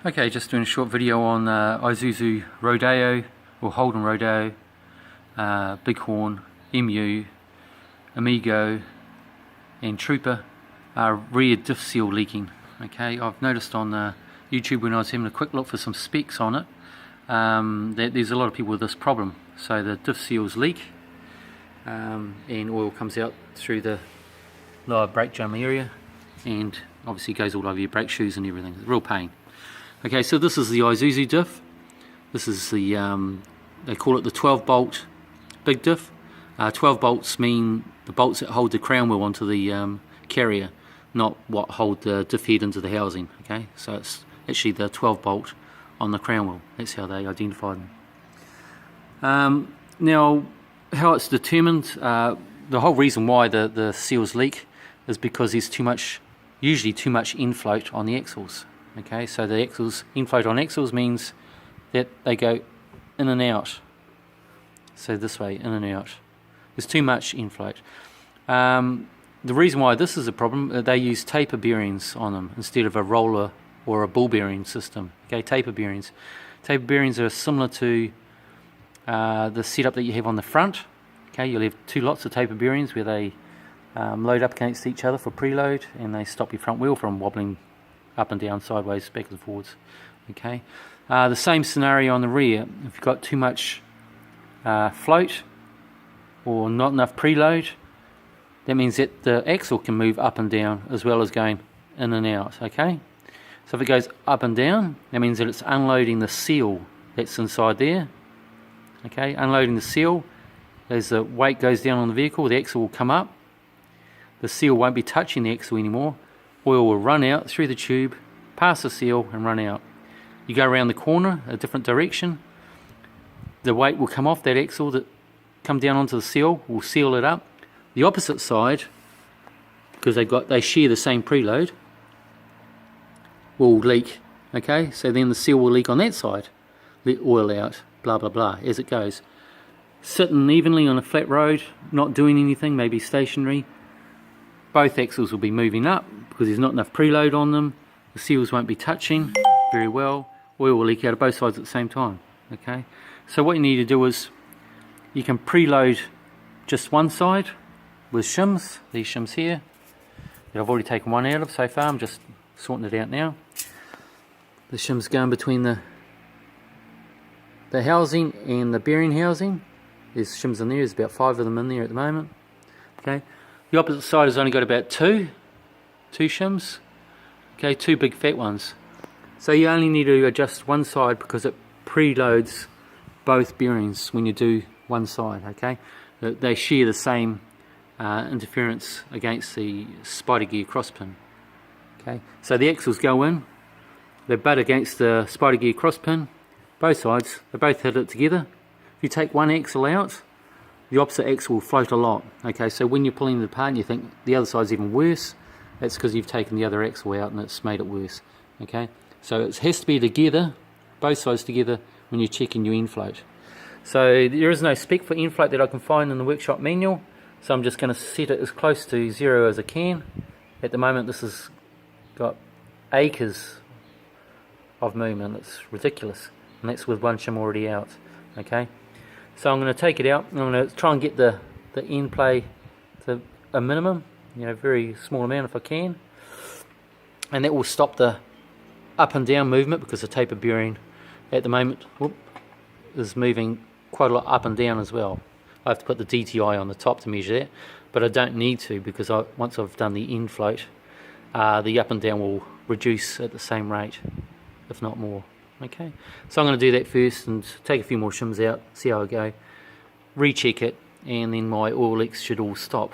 Okay, just doing a short video on Isuzu Rodeo or Holden Rodeo, Bighorn, MU, Amigo and Trooper rear diff seal leaking. Okay, I've noticed on YouTube when I was having a quick look for some specs on it that there's a lot of people with this problem. So the diff seals leak and oil comes out through the lower brake drum area and obviously goes all over your brake shoes and everything. It's a real pain. Okay, so this is the Isuzu diff. This is the, they call it the 12 bolt big diff. 12 bolts mean the bolts that hold the crown wheel onto the carrier, not what hold the diff head into the housing. Okay, so it's actually the 12 bolt on the crown wheel. That's how they identify them. Now, how it's determined, the whole reason why the seals leak is because there's usually too much infloat on the axles. Okay, so the axles, infloat on axles means that they go in and out. So this way, in and out. There's too much infloat. The reason why this is a problem, they use taper bearings on them instead of a roller or a ball bearing system. Okay, taper bearings. Taper bearings are similar to the setup that you have on the front. Okay, you'll have two lots of taper bearings where they load up against each other for preload, and they stop your front wheel from wobbling up and down, sideways, backwards and forwards. Okay, the same scenario on the rear. If you've got too much float or not enough preload, that means that the axle can move up and down as well as going in and out. Okay, so if it goes up and down, that means that it's unloading the seal that's inside there. Okay, unloading the seal. As the weight goes down on the vehicle, the axle will come up. The seal won't be touching the axle anymore. Oil will run out through the tube, past the seal and run out. You go around the corner a different direction, the weight will come off that axle, that come down onto the seal, will seal it up. The opposite side, because they share the same preload, will leak. Okay, so then the seal will leak on that side, let oil out, blah blah blah, as it goes. Sitting evenly on a flat road, not doing anything, maybe stationary, both axles will be moving up because there's not enough preload on them. The seals won't be touching very well. Oil will leak out of both sides at the same time. Okay, so what you need to do is you can preload just one side with shims, these shims here that I've already taken one out of so far. I'm just sorting it out now. The shims going between the housing and the bearing housing. There's shims in there, there's about 5 of them in there at the moment. Okay, the opposite side has only got about two shims. Okay, 2 big fat ones. So you only need to adjust one side because it preloads both bearings when you do one side. Okay, they share the same interference against the spider gear crosspin. Okay, so the axles go in, they butt against the spider gear crosspin, both sides, they both hit it together. If you take one axle out, the opposite axle will float a lot. Okay, so when you're pulling it apart and you think the other side's even worse, that's because you've taken the other axle out and it's made it worse. Okay, so it has to be together, both sides together, when you're checking your infloat. So there is no spec for infloat that I can find in the workshop manual, so I'm just going to set it as close to 0 as I can. At the moment this has got acres of movement, it's ridiculous, and that's with one shim already out. Okay, so I'm going to take it out, I'm going to try and get the end play to a minimum, very small amount if I can, and that will stop the up and down movement because the taper bearing at the moment is moving quite a lot up and down as well. I have to put the DTI on the top to measure that, but I don't need to because once I've done the infloat, the up and down will reduce at the same rate, if not more. Okay, so I'm going to do that first and take a few more shims out, see how I go, recheck it, and then my oil leaks should all stop.